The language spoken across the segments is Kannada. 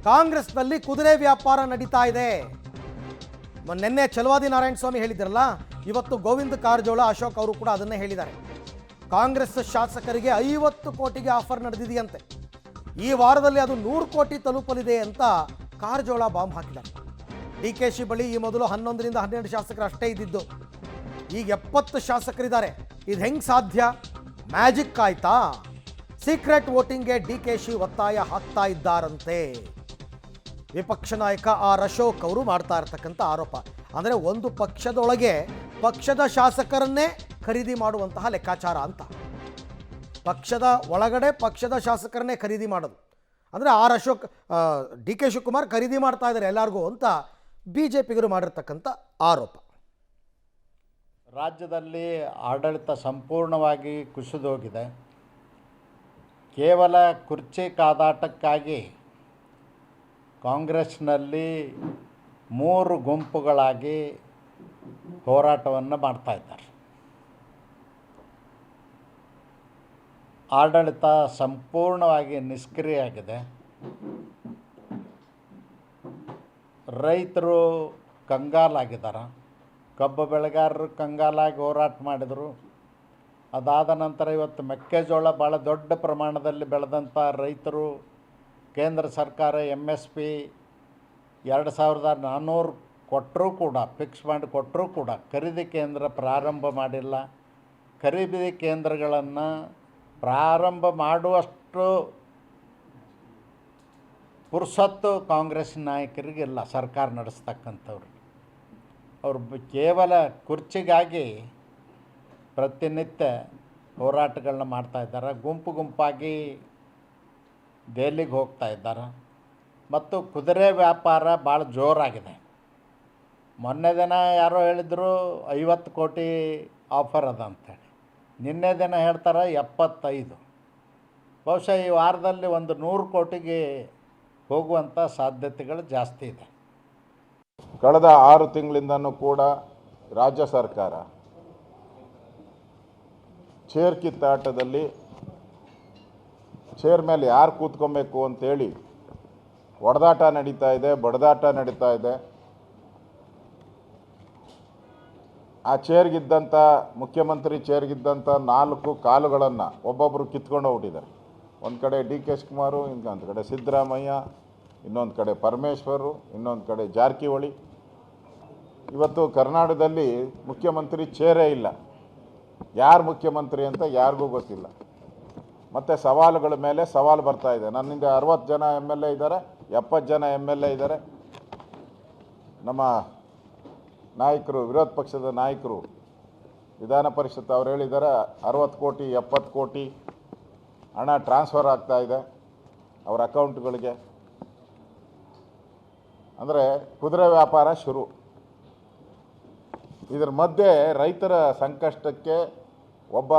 ಕಾಂಗ್ರೆಸ್ನಲ್ಲಿ ಕುದುರೆ ವ್ಯಾಪಾರ ನಡೀತಾ ಇದೆ. ನಿನ್ನೆ ಚಲವಾದಿ ನಾರಾಯಣ ಸ್ವಾಮಿ ಹೇಳಿದ್ರಲ್ಲ, ಇವತ್ತು ಗೋವಿಂದ ಕಾರಜೋಳ, ಅಶೋಕ್ ಅವರು ಕೂಡ ಅದನ್ನೇ ಹೇಳಿದ್ದಾರೆ. ಕಾಂಗ್ರೆಸ್ ಶಾಸಕರಿಗೆ 50 ಕೋಟಿಗೆ ಆಫರ್ ನಡೆದಿದೆಯಂತೆ. ಈ ವಾರದಲ್ಲಿ ಅದು 100 ಕೋಟಿ ತಲುಪಲಿದೆ ಅಂತ ಕಾರಜೋಳ ಬಾಂಬ್ ಹಾಕಿದ್ದಾರೆ. ಡಿಕೆಶಿ ಬಳಿ ಈ ಮೊದಲು 11ರಿಂದ 12 ಶಾಸಕರು ಅಷ್ಟೇ ಇದ್ದಿದ್ದು, ಈಗ 70 ಶಾಸಕರಿದ್ದಾರೆ. ಇದು ಹೆಂಗೆ ಸಾಧ್ಯ? ಮ್ಯಾಜಿಕ್ ಆಯ್ತಾ? ಸೀಕ್ರೆಟ್ ವೋಟಿಂಗ್ಗೆ ಡಿಕೆಶಿ ಒತ್ತಾಯ ಹಾಕ್ತಾ ಇದ್ದಾರಂತೆ. ವಿಪಕ್ಷ ನಾಯಕ ಆರ್ ಅಶೋಕ್ ಅವರು ಮಾಡ್ತಾ ಇರತಕ್ಕಂಥ ಆರೋಪ ಅಂದರೆ ಒಂದು ಪಕ್ಷದೊಳಗೆ ಪಕ್ಷದ ಶಾಸಕರನ್ನೇ ಖರೀದಿ ಮಾಡುವಂತಹ ಲೆಕ್ಕಾಚಾರ ಅಂತ. ಪಕ್ಷದ ಒಳಗಡೆ ಪಕ್ಷದ ಶಾಸಕರನ್ನೇ ಖರೀದಿ ಮಾಡೋದು ಅಂದರೆ R Ashok, D K Shivakumar ಖರೀದಿ ಮಾಡ್ತಾ ಇದ್ದಾರೆ ಎಲ್ಲರಿಗೂ ಅಂತ ಬಿಜೆಪಿಗರು ಮಾಡಿರ್ತಕ್ಕಂಥ ಆರೋಪ. ರಾಜ್ಯದಲ್ಲಿ ಆಡಳಿತ ಸಂಪೂರ್ಣವಾಗಿ ಕುಸಿದೋಗಿದೆ. ಕೇವಲ ಕುರ್ಚಿ ಕಾದಾಟಕ್ಕಾಗಿ ಕಾಂಗ್ರೆಸ್ನಲ್ಲಿ 3 ಗುಂಪುಗಳಾಗಿ ಹೋರಾಟವನ್ನು ಮಾಡ್ತಾ ಇದ್ದಾರೆ. ಆಡಳಿತ ಸಂಪೂರ್ಣವಾಗಿ ನಿಷ್ಕ್ರಿಯ ಆಗಿದೆ. ರೈತರು ಕಂಗಾಲಾಗಿದ್ದಾರೆ. ಕಬ್ಬು ಬೆಳೆಗಾರರು ಕಂಗಾಲಾಗಿ ಹೋರಾಟ ಮಾಡಿದರು. ಅದಾದ ನಂತರ ಇವತ್ತು ಮೆಕ್ಕೆಜೋಳ ಭಾಳ ದೊಡ್ಡ ಪ್ರಮಾಣದಲ್ಲಿ ಬೆಳೆದಂಥ ರೈತರು ಕೇಂದ್ರ ಸರ್ಕಾರ MSP 2400 ಕೊಟ್ಟರೂ ಕೂಡ, ಫಿಕ್ಸ್ ಮಾಡಿ ಕೊಟ್ಟರೂ ಕೂಡ ಖರೀದಿ ಕೇಂದ್ರ ಪ್ರಾರಂಭ ಮಾಡಿಲ್ಲ. ಖರೀದಿ ಕೇಂದ್ರಗಳನ್ನು ಪ್ರಾರಂಭ ಮಾಡುವಷ್ಟು ಪುರ್ಸತ್ತು ಕಾಂಗ್ರೆಸ್ ನಾಯಕರಿಗಿಲ್ಲ. ಸರ್ಕಾರ ನಡೆಸ್ತಕ್ಕಂಥವ್ರು ಅವರು ಕೇವಲ ಕುರ್ಚಿಗಾಗಿ ಪ್ರತಿನಿತ್ಯ ಹೋರಾಟಗಳನ್ನ ಮಾಡ್ತಾಯಿದ್ದಾರೆ. ಗುಂಪು ಗುಂಪಾಗಿ ದೆಹಲಿಗೆ ಹೋಗ್ತಾ ಇದ್ದಾರೆ. ಮತ್ತು ಕುದುರೆ ವ್ಯಾಪಾರ ಭಾಳ ಜೋರಾಗಿದೆ. ಮೊನ್ನೆ ದಿನ ಯಾರೋ ಹೇಳಿದರು 50 ಕೋಟಿ ಆಫರ್ ಅದ ಅಂಥೇಳಿ. ನಿನ್ನೆ ದಿನ ಹೇಳ್ತಾರೆ 75. ಬಹುಶಃ ಈ ವಾರದಲ್ಲಿ ಒಂದು 100 ಕೋಟಿಗೆ ಹೋಗುವಂಥ ಸಾಧ್ಯತೆಗಳು ಜಾಸ್ತಿ ಇದೆ. ಕಳೆದ 6 ತಿಂಗಳಿಂದನೂ ಕೂಡ ರಾಜ್ಯ ಸರ್ಕಾರ ಚೇರ್ ಕಿತ್ತಾಟದಲ್ಲಿ ಚೇರ್ ಮೇಲೆ ಯಾರು ಕೂತ್ಕೊಬೇಕು ಅಂತೇಳಿ ಹೊಡೆದಾಟ ನಡೀತಾ ಇದೆ, ಬಡದಾಟ ನಡೀತಾ ಇದೆ. ಆ ಚೇರ್ಗಿದ್ದಂಥ ಮುಖ್ಯಮಂತ್ರಿ ಚೇರ್ಗಿದ್ದಂಥ 4 ಕಾಲುಗಳನ್ನು ಒಬ್ಬೊಬ್ಬರು ಕಿತ್ಕೊಂಡು ಹೋಗ್ಬಿಟ್ಟಿದ್ದಾರೆ. ಒಂದು ಕಡೆ ಡಿ ಕೆ ಶಿವಕುಮಾರು, ಇನ್ನೊಂದು ಕಡೆ ಸಿದ್ದರಾಮಯ್ಯ, ಇನ್ನೊಂದು ಕಡೆ ಪರಮೇಶ್ವರು, ಇನ್ನೊಂದು ಕಡೆ ಜಾರಕಿಹೊಳಿ. ಇವತ್ತು ಕರ್ನಾಟಕದಲ್ಲಿ ಮುಖ್ಯಮಂತ್ರಿ ಚೇರೇ ಇಲ್ಲ. ಯಾರು ಮುಖ್ಯಮಂತ್ರಿ ಅಂತ ಯಾರಿಗೂ ಗೊತ್ತಿಲ್ಲ. ಮತ್ತು ಸವಾಲುಗಳ ಮೇಲೆ ಸವಾಲು ಬರ್ತಾ ಇದೆ. ನನ್ನಿಂದ 60 ಜನ MLA ಇದ್ದಾರೆ, 70 ಜನ MLA ಇದ್ದಾರೆ. ನಮ್ಮ ನಾಯಕರು, ವಿರೋಧ ಪಕ್ಷದ ನಾಯಕರು, ವಿಧಾನ ಪರಿಷತ್ ಅವ್ರು ಹೇಳಿದ್ದಾರೆ 60 ಕೋಟಿ 70 ಕೋಟಿ ಹಣ ಟ್ರಾನ್ಸ್ಫರ್ ಆಗ್ತಾ ಇದೆ ಅವರ ಅಕೌಂಟ್ಗಳಿಗೆ. ಅಂದರೆ ಕುದುರೆ ವ್ಯಾಪಾರ ಶುರು. ಇದರ ಮಧ್ಯೆ ರೈತರ ಸಂಕಷ್ಟಕ್ಕೆ ಒಬ್ಬ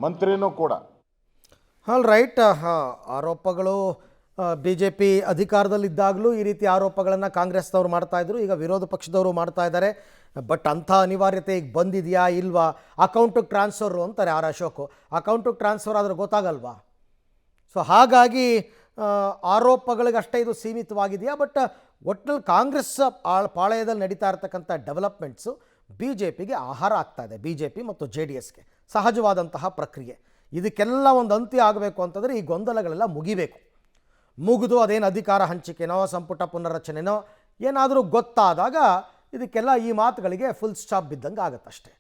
ಮಂತ್ರಿನೂ ಕೂಡ. ಆಲ್ ರೈಟ್, ಆರೋಪಗಳು BJP ಅಧಿಕಾರದಲ್ಲಿದ್ದಾಗಲೂ ಈ ರೀತಿ ಆರೋಪಗಳನ್ನು ಕಾಂಗ್ರೆಸ್ನವರು ಮಾಡ್ತಾಯಿದ್ರು, ಈಗ ವಿರೋಧ ಪಕ್ಷದವರು ಮಾಡ್ತಾ ಇದ್ದಾರೆ. ಬಟ್ ಅಂಥ ಅನಿವಾರ್ಯತೆ ಈಗ ಬಂದಿದೆಯಾ ಇಲ್ವಾ? ಅಕೌಂಟಿಗೆ ಟ್ರಾನ್ಸ್ಫರು ಅಂತಾರೆ ಆರ್ ಅಶೋಕು. ಅಕೌಂಟಿಗೆ ಟ್ರಾನ್ಸ್ಫರ್ ಆದರೆ ಗೊತ್ತಾಗಲ್ವಾ? ಸೊ ಹಾಗಾಗಿ ಆರೋಪಗಳಿಗಷ್ಟೇ ಇದು ಸೀಮಿತವಾಗಿದೆಯಾ? ಬಟ್ ಒಟ್ಟಿನಲ್ಲಿ ಕಾಂಗ್ರೆಸ್ ಪಾಳಯದಲ್ಲಿ ನಡೀತಾ ಇರತಕ್ಕಂಥ ಡೆವಲಪ್ಮೆಂಟ್ಸು BJPಗೆ ಆಹಾರ ಆಗ್ತಾ ಇದೆ. BJP ಮತ್ತು JDSಗೆ ಸಹಜವಾದಂತಹ ಪ್ರಕ್ರಿಯೆ. ಇದಕ್ಕೆಲ್ಲ ಒಂದು ಅಂತ್ಯ ಆಗಬೇಕು ಅಂತಂದರೆ ಈ ಗೊಂದಲಗಳೆಲ್ಲ ಮುಗಿಬೇಕು. ಮುಗಿದು ಅದೇನು ಅಧಿಕಾರ ಹಂಚಿಕೆನೋ ಸಂಪುಟ ಪುನರ್ರಚನೆನೋ ಏನಾದರೂ ಗೊತ್ತಾದಾಗ ಇದಕ್ಕೆಲ್ಲ ಈ ಮಾತುಗಳಿಗೆ ಫುಲ್ ಸ್ಟಾಪ್ ಬಿದ್ದಂಗೆ ಆಗುತ್ತಷ್ಟೇ.